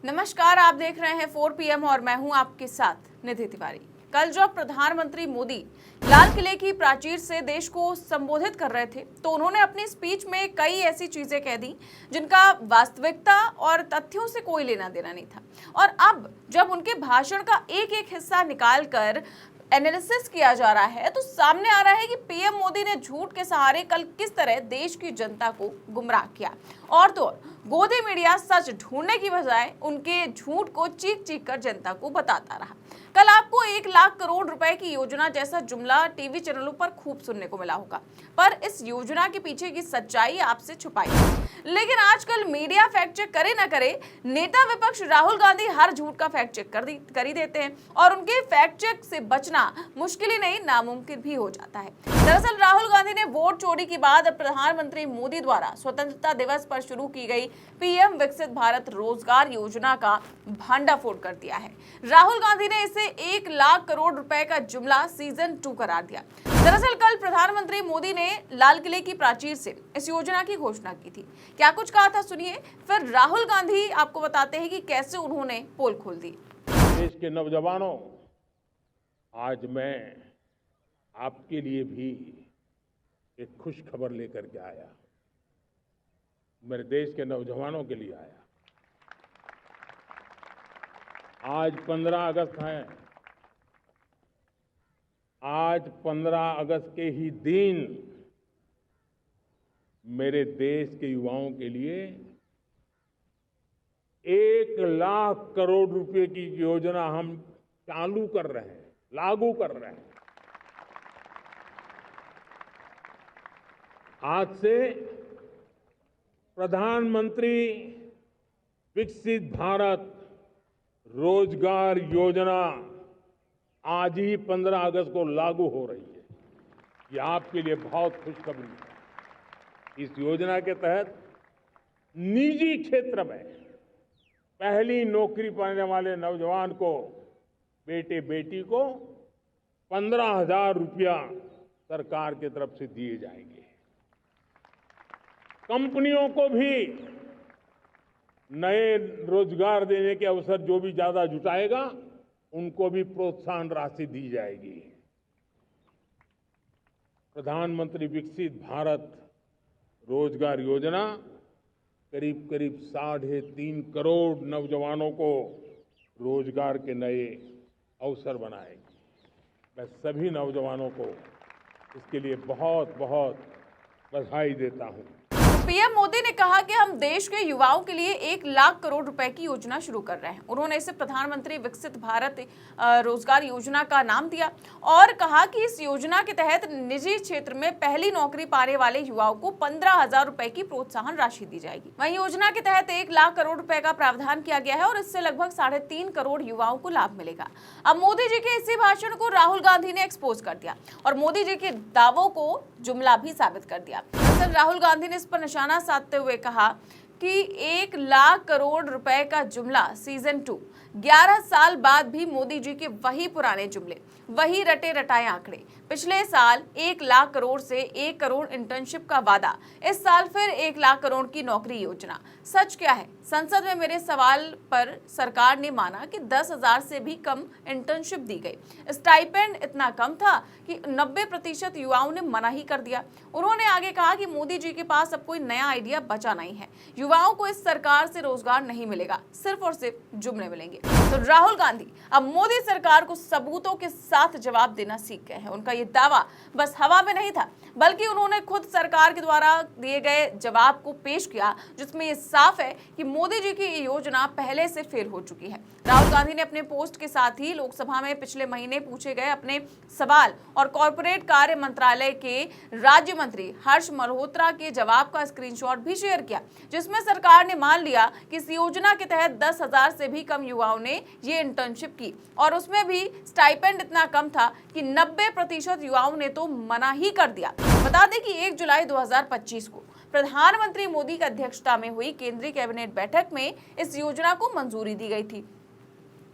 नमस्कार, आप देख रहे हैं 4 PM और मैं हूं आपके साथ निधि तिवारी। कल जब प्रधानमंत्री मोदी लाल किले की प्राचीर से देश को संबोधित कर रहे थे तो उन्होंने अपनी स्पीच में कई ऐसी चीजें कह दी जिनका वास्तविकता और तथ्यों से कोई लेना देना नहीं था। और अब जब उनके भाषण का एक एक हिस्सा निकालकर एनालिसिस किया जा रहा है तो सामने आ रहा है कि पीएम मोदी ने झूठ के सहारे कल किस तरह देश की जनता को गुमराह किया। और तो और गोदी मीडिया सच ढूंढने की बजाय उनके झूठ को चीख चीख कर जनता को बताता रहा। कल आपको 1 लाख करोड़ रुपए की योजना जैसा जुमला टीवी चैनलों पर खूब सुनने को मिला होगा, पर इस योजना के पीछे की सच्चाई आपसे छुपाई। लेकिन आजकल मीडिया फैक्ट चेक करे न करे, नेता विपक्ष राहुल गांधी हर झूठ का फैक्ट चेक कर ही देते हैं और उनके फैक्ट चेक से बचना मुश्किल ही नहीं नामुमकिन भी हो जाता है। दरअसल राहुल गांधी ने वोट चोरी के बाद प्रधानमंत्री मोदी द्वारा स्वतंत्रता दिवस पर शुरू की गई पीएम विकसित भारत रोजगार योजना का भंडाफोड़ कर दिया है। राहुल गांधी ने इसे 1 लाख करोड़ रुपए का जुमला सीजन 2 करार दिया। दरअसल कल प्रधानमंत्री मोदी ने लाल किले की प्राचीर से इस योजना की घोषणा की थी। क्या कुछ कहा था सुनिए, फिर राहुल गांधी आपको बताते हैं कि कैसे उन्होंने पोल खोल दी। देश के नौजवानों, आज मैं आपके लिए भी एक खुश खबर लेकर के आया। मेरे देश के नौजवानों के लिए आया। आज 15 अगस्त है। आज 15 अगस्त के ही दिन मेरे देश के युवाओं के लिए 1 लाख करोड़ रुपए की योजना हम चालू कर रहे हैं, लागू कर रहे हैं। आज से प्रधानमंत्री विकसित भारत रोजगार योजना आज ही 15 अगस्त को लागू हो रही है। ये आपके लिए बहुत खुशखबरी है। इस योजना के तहत निजी क्षेत्र में पहली नौकरी पाने वाले नौजवान को, बेटे बेटी को 15,000 रुपया सरकार की तरफ से दिए जाएंगे। कंपनियों को भी नए रोजगार देने के अवसर जो भी ज्यादा जुटाएगा उनको भी प्रोत्साहन राशि दी जाएगी। प्रधानमंत्री विकसित भारत रोजगार योजना करीब करीब 3.5 करोड़ नौजवानों को रोजगार के नए अवसर बनाएगी। मैं सभी नौजवानों को इसके लिए बहुत बहुत बधाई देता हूं। पीएम मोदी ने कहा कि हम देश के युवाओं के लिए 1 लाख करोड़ रुपए की योजना शुरू कर रहे हैं। उन्होंने इसे प्रधानमंत्री विकसित भारत रोजगार योजना का नाम दिया और कहा कि इस योजना के तहत निजी क्षेत्र में पहली नौकरी पाने वाले युवाओं को 15,000 रुपए की प्रोत्साहन राशि दी जाएगी। वहीं योजना के तहत 1 लाख करोड़ रुपए का प्रावधान किया गया है और इससे लगभग 3.5 करोड़ युवाओं को लाभ मिलेगा। अब मोदी जी के इसी भाषण को राहुल गांधी ने एक्सपोज कर दिया और मोदी जी के दावों को जुमला भी साबित कर दिया। राहुल गांधी ने इस पर निशाना साधते हुए कहा कि 1 लाख करोड़ रुपए का जुमला सीजन 2, 11 साल बाद भी मोदी जी के वही पुराने जुमले, वही रटे रटाए आंकड़े। पिछले साल 1 लाख करोड़ से 1 करोड़ इंटर्नशिप का वादा, इस साल फिर 1 लाख करोड़ की नौकरी योजना। सच क्या है? संसद में मेरे सवाल पर सरकार ने माना कि 10,000 से भी कम इंटर्नशिप दी गई। स्टाइपेंड इतना कम था कि 90% युवाओं ने मना ही कर दिया। उन्होंने आगे कहा कि मोदी जी के पास अब कोई नया आइडिया बचा नहीं है। युवाओं को इस सरकार से रोजगार नहीं मिलेगा, सिर्फ और सिर्फ जुमले मिलेंगे। तो राहुल गांधी अब मोदी सरकार को सबूतों के साथ जवाब देना सीख गए हैं। उनका ये दावा बस हवा में नहीं था, बल्कि उन्होंने खुद सरकार के द्वारा दिए गए जवाब को पेश किया, जिसमें ये साफ है कि मोदी जी की ये योजना पहले से फेल हो चुकी है। राहुल गांधी ने अपने पोस्ट के साथ ही लोकसभा में पिछले महीने पूछे गए अपने सवाल और कॉर्पोरेट कार्य मंत्रालय के राज्य मंत्री हर्ष मल्होत्रा के जवाब का स्क्रीनशॉट भी शेयर किया, जिसमें सरकार ने मान लिया कि इस योजना के तहत 10,000 से भी कम युवाओं ने ये इंटर्नशिप की और उसमें भी स्टाइपेंड इतना कम था कि 90% युवाओं ने तो मना ही कर दिया। बता दें कि 1 जुलाई 2025 को प्रधानमंत्री मोदी की अध्यक्षता में हुई केंद्रीय कैबिनेट बैठक में इस योजना को मंजूरी दी गई थी।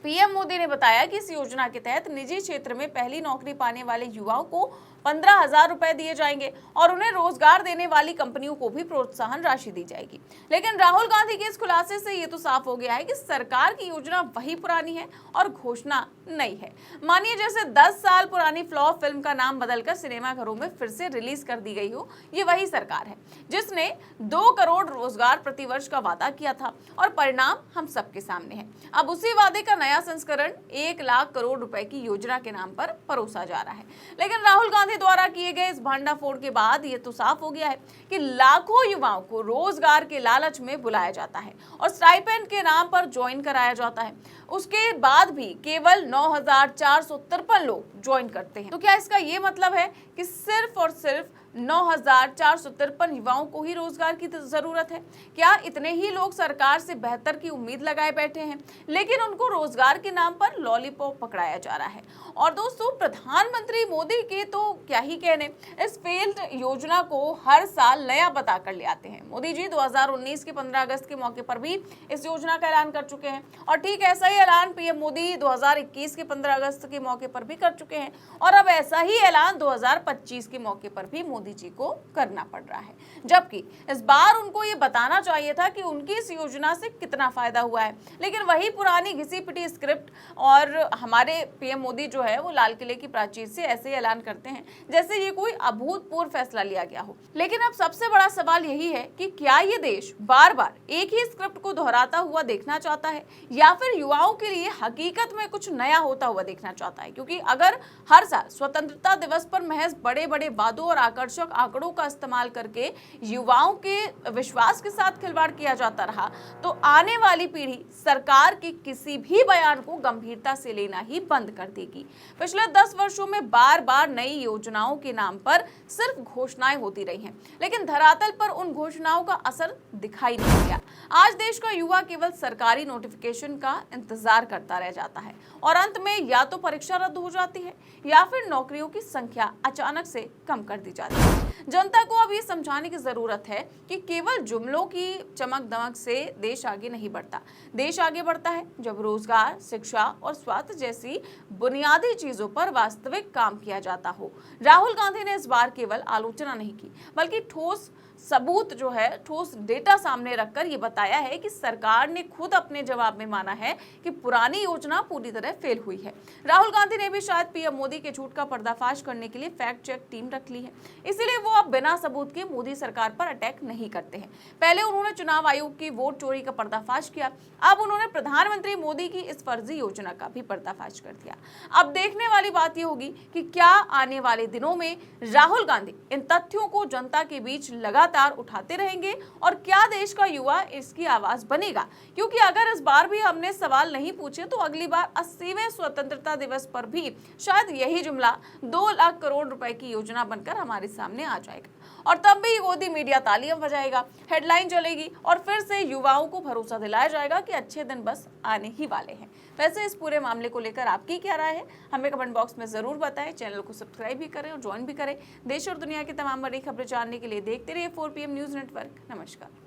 पीएम मोदी ने बताया कि इस योजना के तहत निजी क्षेत्र में पहली नौकरी पाने वाले युवाओं को 15,000 रुपए दिए जाएंगे और उन्हें रोजगार देने वाली कंपनियों को भी प्रोत्साहन राशि दी जाएगी। लेकिन राहुल गांधी के इस खुलासे से ये तो साफ हो गया है कि सरकार की योजना वही पुरानी है और घोषणा नई है। मानिए जैसे 10 साल पुरानी फ्लॉप फिल्म का नाम बदलकर सिनेमाघरों में फिर से रिलीज कर दी गई हो, ये वही सरकार है जिसने 2 करोड़ रोजगार प्रतिवर्ष का वादा किया था और परिणाम हम सबके सामने है। अब उसी वादे का नया संस्करण 1 लाख करोड़ रुपए की योजना के नाम पर परोसा जा रहा है। लेकिन राहुल गांधी द्वारा किए गए इस भांडाफोड़ के बाद ये तो साफ हो गया है कि लाखों युवाओं को रोजगार के लालच में बुलाया जाता है और स्टाइपेंड के नाम पर ज्वाइन कराया जाता है। उसके बाद भी केवल 9,453 लोग ज्वाइन करते हैं। तो क्या इसका ये मतलब है कि सिर्फ और सिर्फ 9,453 युवाओं को ही रोजगार की जरूरत है? क्या इतने ही लोग सरकार से बेहतर की उम्मीद लगाए बैठे हैं, लेकिन उनको रोजगार के नाम पर लॉलीपॉप पकड़ाया जा रहा है? और दोस्तों, प्रधानमंत्री मोदी के तो क्या ही कहने, इस फेल्ड योजना को हर साल नया बता कर ले आते हैं। मोदी जी 2019 के 15 अगस्त के मौके पर भी इस योजना का ऐलान कर चुके हैं और ठीक ऐसा ही ऐलान पीएम मोदी 2021 के 15 अगस्त के मौके पर भी कर चुके हैं और अब ऐसा ही ऐलान 2025 के मौके पर भी मोदी जी को करना पड़ रहा है। जबकि इस बार उनको ये बताना चाहिए था कि उनकी इस योजना से कितना फायदा हुआ है, लेकिन वही पुरानी घिसी पिटी स्क्रिप्ट और हमारे पीएम मोदी जो है वो लाल किले की प्राचीर से ऐसे ऐलान करते हैं जैसे ये कोई अभूतपूर्व फैसला लिया गया हो। लेकिन अब सबसे बड़ा सवाल यही है कि क्या ये देश बार बार एक ही स्क्रिप्ट को दोहराता हुआ देखना चाहता है या फिर युवाओं के लिए हकीकत में कुछ नया होता हुआ देखना चाहता है? क्योंकि अगर हर साल स्वतंत्रता दिवस पर महज बड़े बड़े वादों और आकर्षक आंकड़ों का इस्तेमाल करके युवाओं के विश्वास के साथ खिलवाड़ किया जाता रहा तो आने वाली पीढ़ी सरकार के किसी भी बयान को गंभीरता से लेना ही बंद कर देगी। पिछले 10 वर्षों में बार बार नई योजनाओं के नाम पर सिर्फ घोषणाएं होती रही हैं, लेकिन धरातल पर उन घोषणाओं का असर दिखाई नहीं दिया। आज देश का युवा केवल सरकारी नोटिफिकेशन का इंतजार करता रह जाता है और अंत में या तो परीक्षा रद्द हो जाती है या फिर नौकरियों की संख्या अचानक से कम कर दी जाती है। जनता को अब ये समझाने की जरूरत है कि केवल जुमलों की चमक दमक से देश आगे नहीं बढ़ता। देश आगे बढ़ता है जब रोजगार, शिक्षा और स्वास्थ्य जैसी बुनियादी चीजों पर वास्तविक काम किया जाता हो। राहुल गांधी ने इस बार केवल आलोचना नहीं की बल्कि ठोस सबूत जो है, ठोस डेटा सामने रखकर ये बताया है कि सरकार ने खुद अपने जवाब में माना है कि पुरानी योजना पूरी तरह फेल हुई है। राहुल गांधी ने भी शायद पीएम मोदी के झूठ का पर्दाफाश करने के लिए फैक्ट चेक टीम रख ली है, इसीलिए वो अब बिना सबूत के मोदी सरकार पर अटैक नहीं करते हैं। पहले उन्होंने चुनाव आयोग की वोट चोरी का पर्दाफाश किया, अब उन्होंने प्रधानमंत्री मोदी की इस फर्जी योजना का भी पर्दाफाश कर दिया। अब देखने वाली बात यह होगी कि क्या आने वाले दिनों में राहुल गांधी इन तथ्यों को जनता के बीच लगातार उठाते रहेंगे और क्या देश का युवा इसकी आवाज बनेगा? क्योंकि अगर इस बार भी हमने सवाल नहीं पूछे तो अगली बार 80वें स्वतंत्रता दिवस पर भी शायद यही जुमला 2 लाख करोड़ रुपए की योजना बनकर हमारे सामने आ जाएगा और तब भी मोदी मीडिया तालियां बजाएगा, हेडलाइन चलेगी और फिर से युवाओं को भरोसा दिलाया जाएगा कि अच्छे दिन बस आने ही वाले हैं। वैसे इस पूरे मामले को लेकर आपकी क्या राय है, हमें कमेंट बॉक्स में जरूर बताएं। चैनल को सब्सक्राइब भी करें और ज्वाइन भी करें। देश और दुनिया की तमाम बड़ी खबरें जानने के लिए देखते रहिए 4 PM न्यूज नेटवर्क। नमस्कार।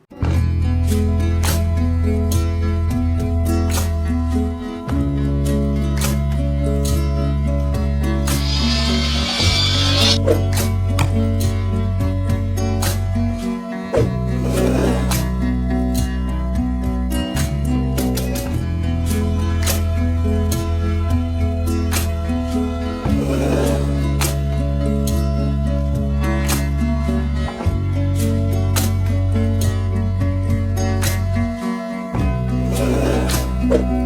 you